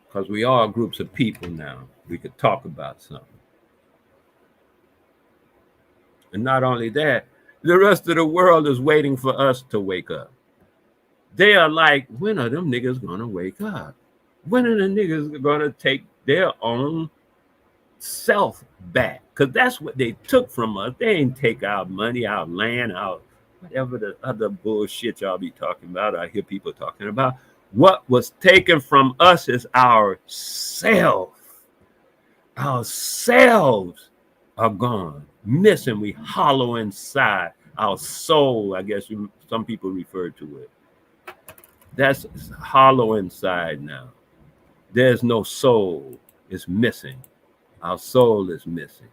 Because we are groups of people now. We could talk about something. And not only that, the rest of the world is waiting for us to wake up. They are like, when are them niggas gonna wake up? When are the niggas gonna take their own self back? Because that's what they took from us. They ain't take our money, our land, our whatever the other bullshit y'all be talking about. I hear people talking about. What was taken from us is our self. Ourselves are gone, missing. We hollow inside. Our soul, I guess some people refer to it. That's hollow inside now. There's no soul. It's missing. Our soul is missing.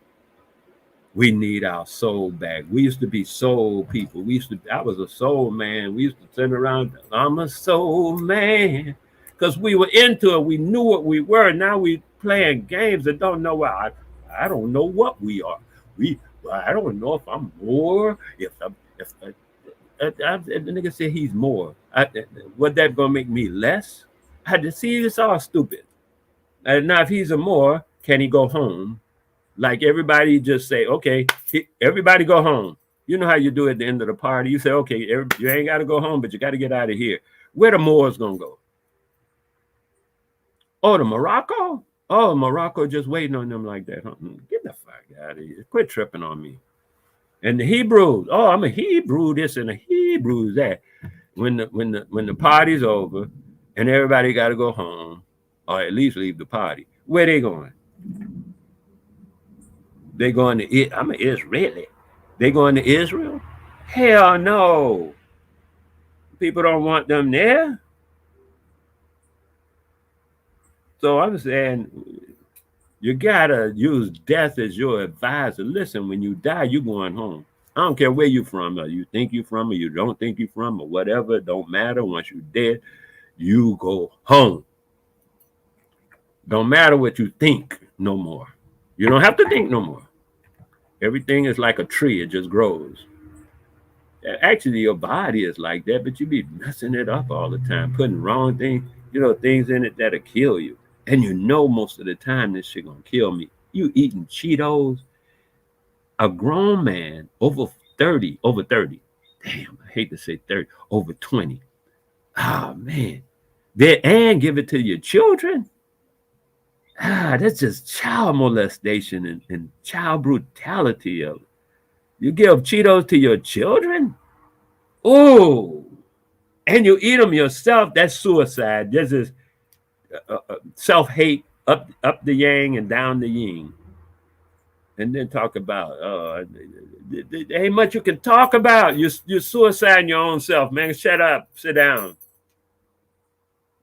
We need our soul back. We used to be soul people. I was a soul man. We used to sit around, I'm a soul man. Because we were into it. We knew what we were. Now we playing games that don't know what I don't know what we are. I don't know if I'm more. If the nigga said he's more, what that gonna make me less? I had to see it's all stupid. And now if he's a more, can he go home? Like everybody just say, okay, everybody go home. You know how you do at the end of the party. You say, okay, you ain't got to go home, but you got to get out of here. Where the Moors gonna go? Oh, to Morocco? Oh, Morocco just waiting on them like that. Huh? Get the fuck out of here. Quit tripping on me. And the Hebrews, oh, I'm a Hebrew this and a Hebrew that. When the party's over and everybody got to go home, or at least leave the party, where they going? They going to I'm an Israeli. They going to Israel? Hell no. People don't want them there. So I'm saying you gotta use death as your advisor. Listen, when you die, you going home. I don't care where you from, or you think you from, or you don't think you from, or whatever. It don't matter. Once you're dead, you go home. Don't matter what you think no more. You don't have to think no more. Everything is like a tree. It just grows. Actually, your body is like that, but you be messing it up all the time, putting wrong things, things in it that'll kill you. And most of the time this shit gonna kill me. You eating Cheetos, a grown man over 30, damn, I hate to say 30, over 20. Ah, man. And give it to your children. That's just child molestation and child brutality. You give Cheetos to your children? Oh, and you eat them yourself. That's suicide. This is self-hate, up the yang and down the yin. And then talk about, there ain't much you can talk about. You're suiciding your own self, man. Shut up, sit down.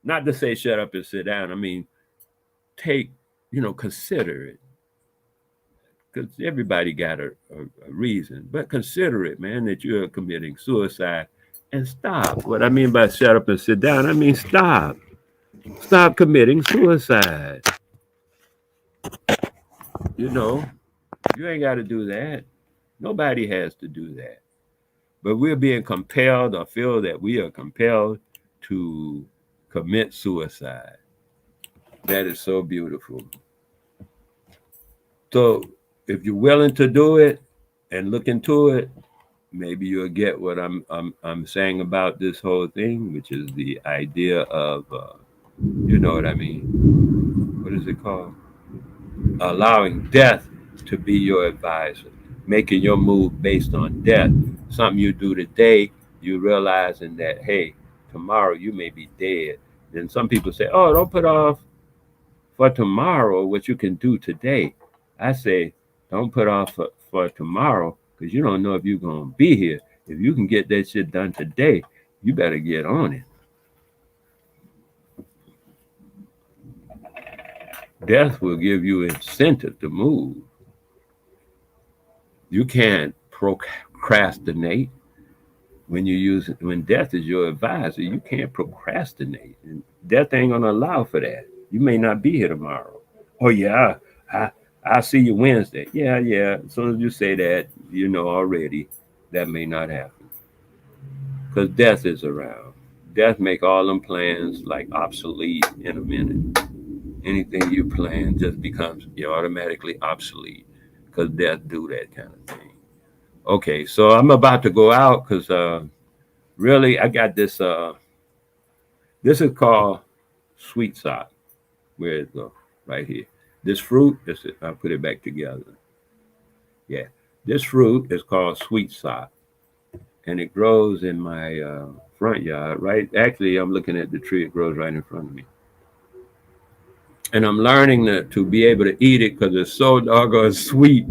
Not to say shut up and sit down. I mean, consider it. Because everybody got a reason. But consider it, man, that you're committing suicide and stop. What I mean by shut up and sit down, I mean stop. Stop committing suicide. You know, you ain't got to do that. Nobody has to do that. But we're being compelled or feel that we are compelled to commit suicide. That is so beautiful. So if you're willing to do it and look into it, maybe you'll get what I'm saying about this whole thing, which is the idea of you know what I mean. What is it called? Allowing death to be your advisor, making your move based on death. Something you do today, you realizing that hey, tomorrow you may be dead. Then some people say, oh, don't put off for tomorrow what you can do today. I say, don't put off for tomorrow because you don't know if you're going to be here. If you can get that shit done today, you better get on it. Death will give you incentive to move. You can't procrastinate when death is your advisor. You can't procrastinate, and death ain't gonna allow for that. You may not be here tomorrow. Oh yeah, I'll see you Wednesday. Yeah. As soon as you say that, you know already that may not happen because death is around. Death make all them plans like obsolete in a minute. Anything you plan just becomes automatically obsolete because death do that kind of thing. Okay, so I'm about to go out because really I got this. This is called sweet sop. Where it go? Right here. This fruit. I'll put it back together. Yeah, this fruit is called sweet sop, and it grows in my front yard. Right. Actually, I'm looking at the tree. It grows right in front of me. And I'm learning to be able to eat it because it's so doggone sweet.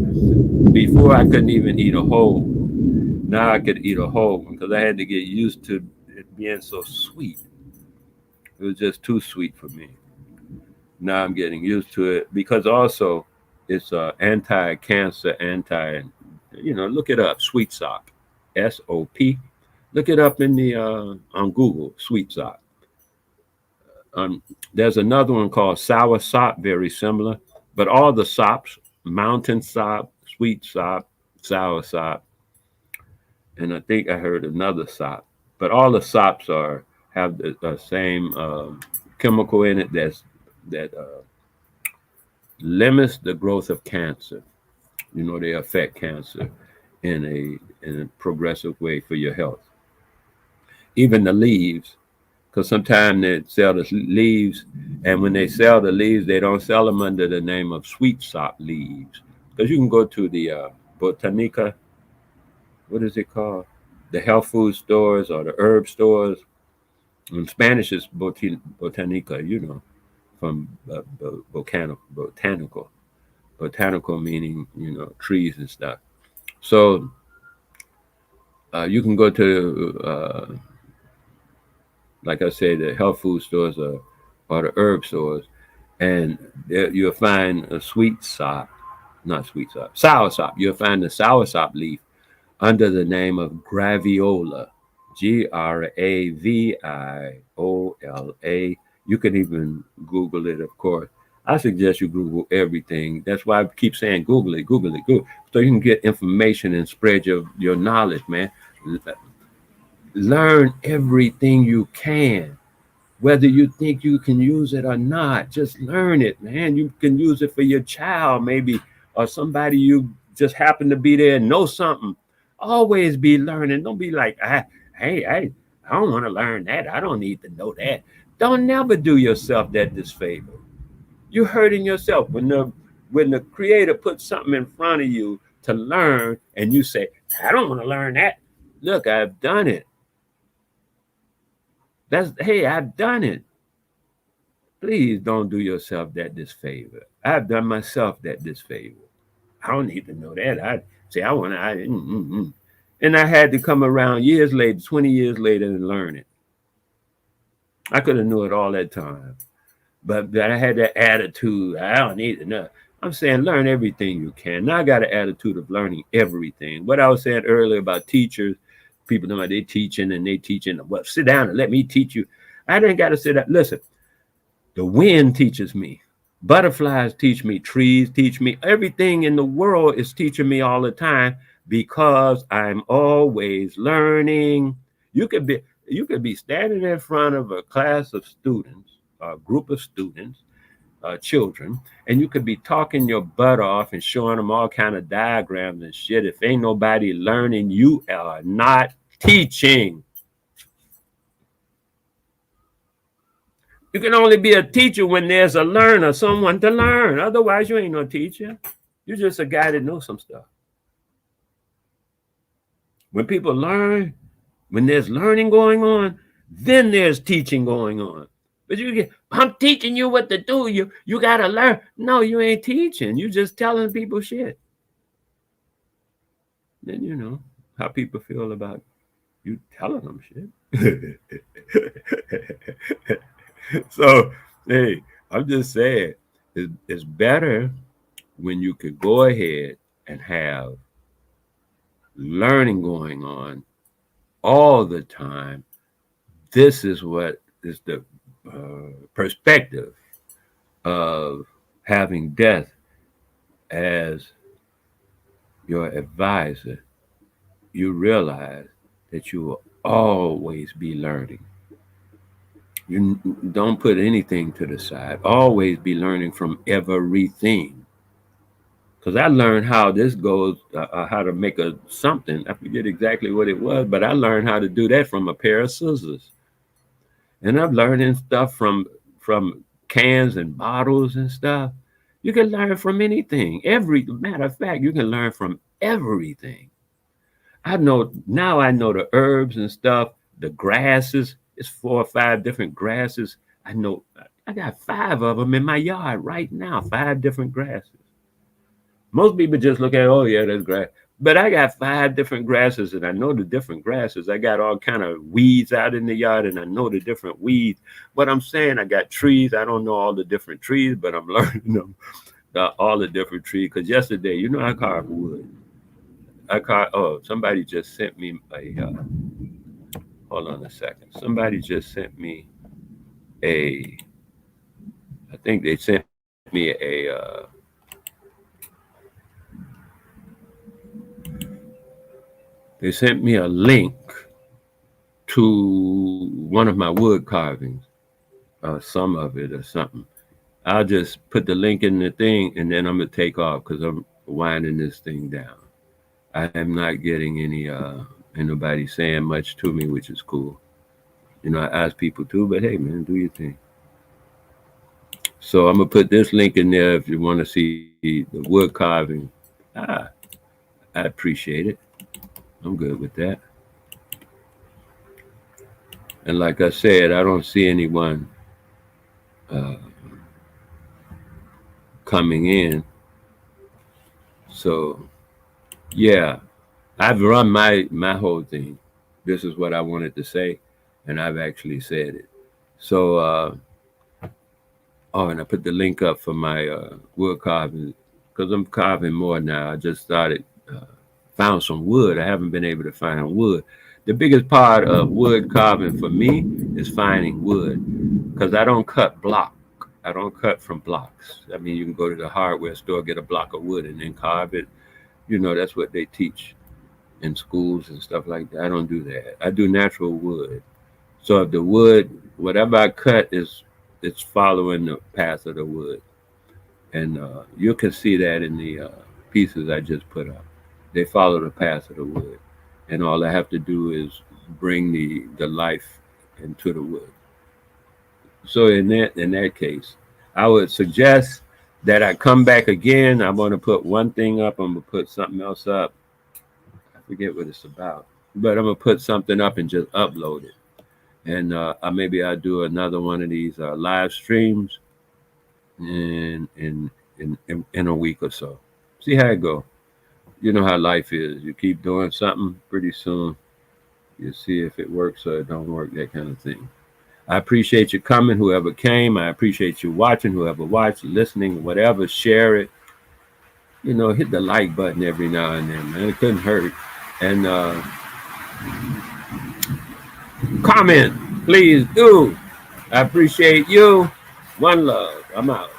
Before I couldn't even eat a whole. Now I could eat a whole one because I had to get used to it being so sweet. It was just too sweet for me. Now I'm getting used to it because also it's anti-cancer, look it up, sweet sop, SOP. Look it up in the on Google, sweet sop. There's another one called sour sop, very similar, but all the sops, mountain sop, sweet sop, sour sop, and I think I heard another sop, but all the sops have the same chemical in it that limits the growth of cancer. They affect cancer in a progressive way for your health. Even the leaves, because sometimes they sell the leaves, and when they sell the leaves, they don't sell them under the name of sweet sop leaves. Because you can go to the Botanica, what is it called? The health food stores or the herb stores. In Spanish, it's botanica, from botanical. Botanical meaning, trees and stuff. So you can go to, like I say, the health food stores or the herb stores, and you'll find a sweet sop, not sweet sop, sour sop. You'll find the sour sop leaf under the name of graviola, Graviola. You can even Google it, of course. I suggest you Google everything. That's why I keep saying Google it, so you can get information and spread your knowledge, man. Learn everything you can, whether you think you can use it or not. Just learn it, man. You can use it for your child, maybe, or somebody you just happen to be there and know something. Always be learning. Don't be like, hey, I don't want to learn that. I don't need to know that. Don't never do yourself that disfavor. You're hurting yourself when the creator puts something in front of you to learn and you say, I don't want to learn that. Look, I've done it. I've done it. Please don't do yourself that disfavor. I've done myself that disfavor. I don't need to know that. I say I want to. And I had to come around years later, 20 years later, and learn it. I could have knew it all that time, but I had that attitude. I don't need to know. I'm saying learn everything you can. Now I got an attitude of learning everything. What I was saying earlier about teachers, People know they teaching and they teaching. Well, sit down and let me teach you. I didn't got to sit down. Listen, the wind teaches me. Butterflies teach me. Trees teach me. Everything in the world is teaching me all the time because I'm always learning. You could be standing in front of a class of students, a group of students, children, and you could be talking your butt off and showing them all kind of diagrams and shit. If ain't nobody learning, you are not teaching. You can only be a teacher when there's a learner, someone to learn. Otherwise, you ain't no teacher. You're just a guy that knows some stuff. When people learn, when there's learning going on, then there's teaching going on. But I'm teaching you what to do. You gotta learn. No, you ain't teaching. You just telling people shit. Then you know how people feel about you telling them shit. So, hey, I'm just saying, it's better when you could go ahead and have learning going on all the time. This is what is the perspective of having death as your advisor. You realize that you will always be learning. You don't put anything to the side. Always be learning from everything. Because I learned how this goes, how to make a something. I forget exactly what it was, but I learned how to do that from a pair of scissors. And I'm learning stuff from cans and bottles and stuff. You can learn from anything. Matter of fact, you can learn from everything. I know the herbs and stuff, the grasses. It's 4 or 5 different grasses. I know I got 5 of them in my yard right now, 5 different grasses. Most people just look at, oh yeah, that's grass. But I got 5 different grasses and I know the different grasses. I got all kind of weeds out in the yard and I know the different weeds. But I'm saying I got trees. I don't know all the different trees, but I'm learning them, all the different trees. Because yesterday, I carved wood. Somebody just sent me hold on a second. Somebody just sent me I think they sent me they sent me a link to one of my wood carvings, some of it or something. I'll just put the link in the thing and then I'm going to take off because I'm winding this thing down. I am not getting ain't nobody saying much to me, which is cool. I ask people to, but hey, man, do your thing. So I'm going to put this link in there if you want to see the wood carving. I appreciate it. I'm good with that. And like I said, I don't see anyone coming in. So, yeah, I've run my whole thing. This is what I wanted to say, and I've actually said it. So, and I put the link up for my wood carving because I'm carving more now. I just started, found some wood. I haven't been able to find wood. The biggest part of wood carving for me is finding wood because I don't cut block. I don't cut from blocks. I mean, you can go to the hardware store, get a block of wood, and then carve it. That's what they teach in schools and stuff like that. I don't do that. I do natural wood. So if the wood, whatever I cut it's following the path of the wood. And you can see that in the pieces I just put up. They follow the path of the wood. And all I have to do is bring the life into the wood. So in that case, I would suggest that I come back again. I'm going to put one thing up. I'm going to put something else up. I forget what it's about. But I'm going to put something up and just upload it. And maybe I'll do another one of these live streams in a week or so. See how it go. You know how life is. You keep doing something, pretty soon you see if it works or it don't work, that kind of thing. I appreciate you coming, whoever came. I appreciate you watching, whoever watched, listening, whatever. Share it. Hit the like button every now and then, man. It couldn't hurt. And comment. Please do. I appreciate you. One love. I'm out.